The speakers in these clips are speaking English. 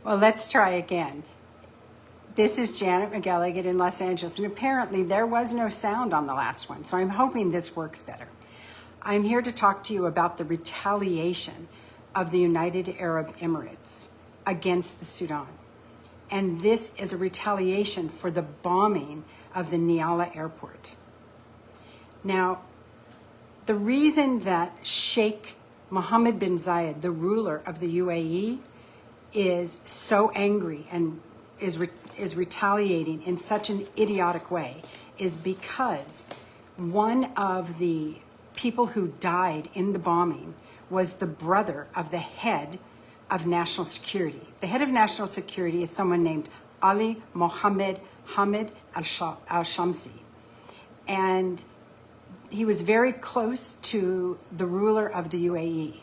Well, let's try again. This is Janet McElligott in Los Angeles, and apparently there was no sound on the last one, so I'm hoping this works better. I'm here to talk to you about the retaliation of the United Arab Emirates against the Sudan. And this is a retaliation for the bombing of the Nyala airport. Now, the reason that Sheikh Mohammed bin Zayed, the ruler of the UAE, is so angry and is retaliating in such an idiotic way is because one of the people who died in the bombing was the brother of the head of national security. The head of national security is someone named Ali Mohammed Hamid al-Shamsi. And he was very close to the ruler of the UAE.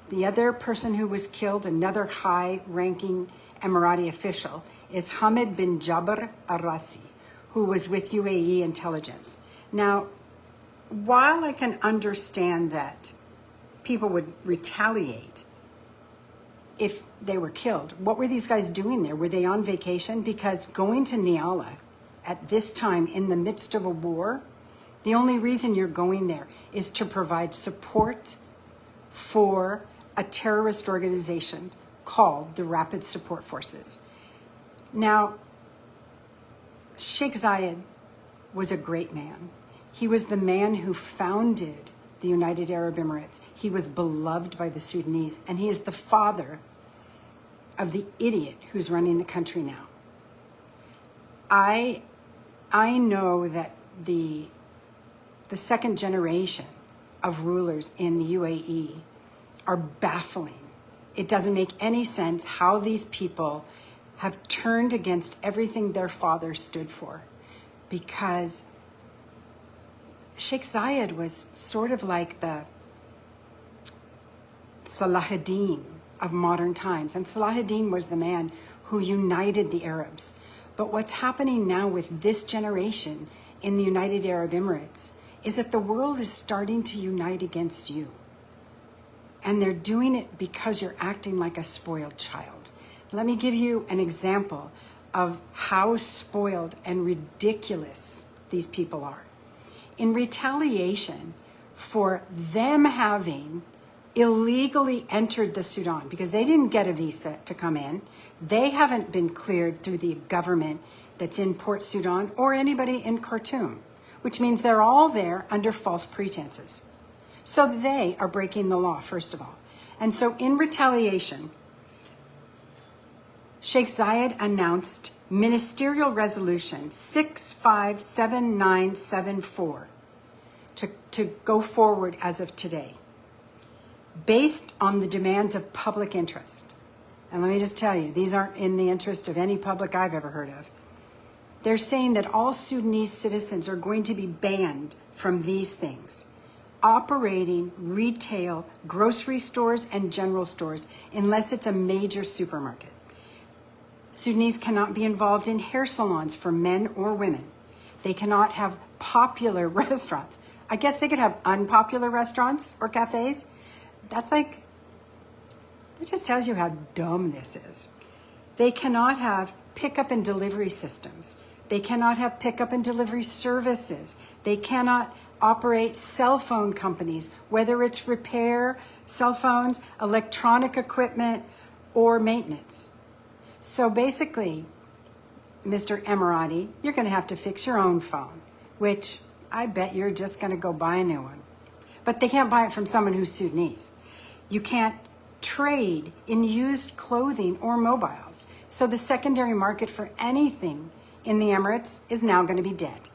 The other person who was killed, another high-ranking Emirati official, is Hamid bin Jabr al-Rasi, who was with UAE intelligence. Now, while I can understand that people would retaliate if they were killed, what were these guys doing there? Were they on vacation? Because going to Nyala at this time in the midst of a war, the only reason you're going there is to provide support for a terrorist organization called the Rapid Support Forces. Now, Sheikh Zayed was a great man. He was the man who founded the United Arab Emirates. He was beloved by the Sudanese, and he is the father of the idiot who's running the country now. I know that the second generation of rulers in the UAE are baffling. It doesn't make any sense how these people have turned against everything their father stood for, because Sheikh Zayed was sort of like the Salahuddin of modern times. And Salahuddin was the man who united the Arabs. But what's happening now with this generation in the United Arab Emirates is that the world is starting to unite against you. And they're doing it because you're acting like a spoiled child. Let me give you an example of how spoiled and ridiculous these people are. In retaliation for them having illegally entered the Sudan, because they didn't get a visa to come in, they haven't been cleared through the government that's in Port Sudan or anybody in Khartoum, which means they're all there under false pretenses. So they are breaking the law, first of all. And so in retaliation, Sheikh Zayed announced Ministerial Resolution 657974 to go forward as of today, based on the demands of public interest. And let me just tell you, these aren't in the interest of any public I've ever heard of. They're saying that all Sudanese citizens are going to be banned from these things: operating retail, grocery stores, and general stores, unless it's a major supermarket. Sudanese cannot be involved in hair salons for men or women. They cannot have popular restaurants. I guess they could have unpopular restaurants or cafes. That just tells you how dumb this is. They cannot have pickup and delivery systems. They cannot have pickup and delivery services. They cannot operate cell phone companies, whether it's repair cell phones, electronic equipment, or maintenance. So basically, Mr. Emirati, you're going to have to fix your own phone, which I bet you're just going to go buy a new one. But they can't buy it from someone who's Sudanese. You can't trade in used clothing or mobiles. So the secondary market for anything in the Emirates is now going to be dead.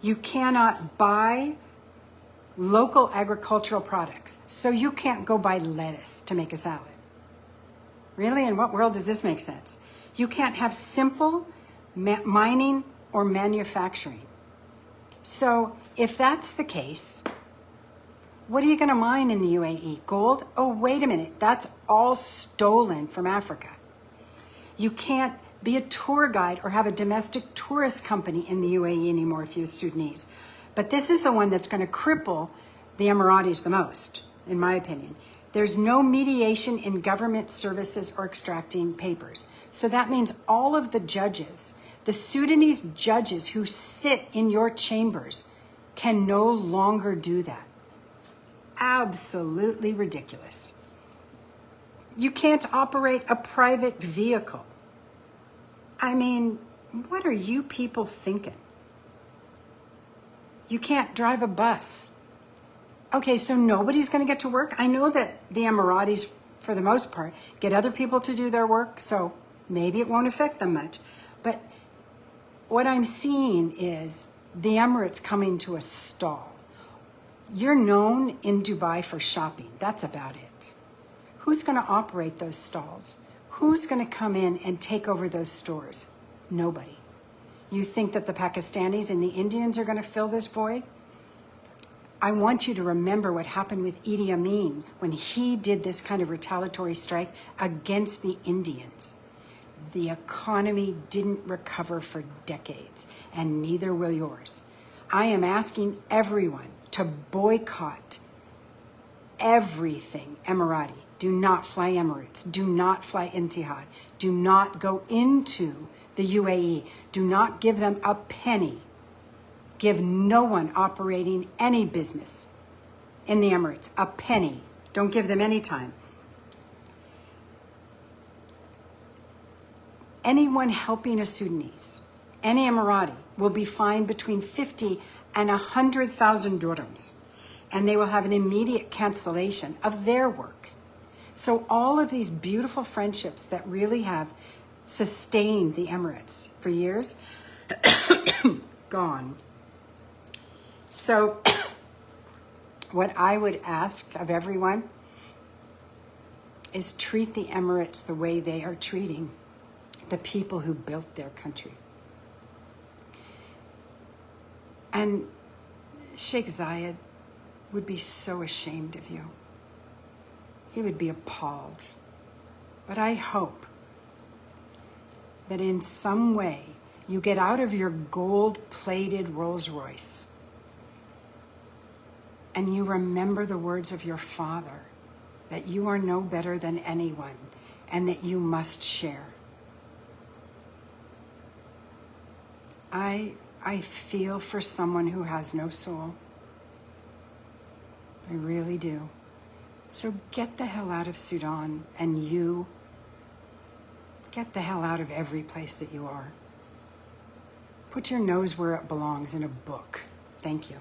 You cannot buy local agricultural products. So you can't go buy lettuce to make a salad. Really? In what world does this make sense? You can't have simple mining or manufacturing. So if that's the case, what are you going to mine in the UAE? Gold? Oh, wait a minute. That's all stolen from Africa. You can't be a tour guide or have a domestic tourist company in the UAE anymore if you're Sudanese. But this is the one that's going to cripple the Emiratis the most, in my opinion. There's no mediation in government services or extracting papers. So that means all of the judges, the Sudanese judges who sit in your chambers, can no longer do that. Absolutely ridiculous. You can't operate a private vehicle. I mean, what are you people thinking? You can't drive a bus. Okay, so nobody's going to get to work. I know that the Emiratis, for the most part, get other people to do their work, so maybe it won't affect them much. But what I'm seeing is the Emirates coming to a stall. You're known in Dubai for shopping. That's about it. Who's going to operate those stalls? Who's going to come in and take over those stores? Nobody. You think that the Pakistanis and the Indians are going to fill this void? I want you to remember what happened with Idi Amin when he did this kind of retaliatory strike against the Indians. The economy didn't recover for decades, and neither will yours. I am asking everyone to boycott everything Emirati. Do not fly Emirates. Do not fly Etihad. Do not go into the UAE. Do not give them a penny. Give no one operating any business in the Emirates a penny. Don't give them any time. Anyone helping a Sudanese, any Emirati, will be fined between 50 and 100,000 dirhams, and they will have an immediate cancellation of their work. So all of these beautiful friendships that really have sustained the Emirates for years, gone. So what I would ask of everyone is treat the Emirates the way they are treating the people who built their country. And Sheikh Zayed would be so ashamed of you. He would be appalled. But I hope that in some way you get out of your gold-plated Rolls Royce and you remember the words of your father, that you are no better than anyone and that you must share. I feel for someone who has no soul. I really do. So get the hell out of Sudan, and you get the hell out of every place that you are. Put your nose where it belongs, in a book. Thank you.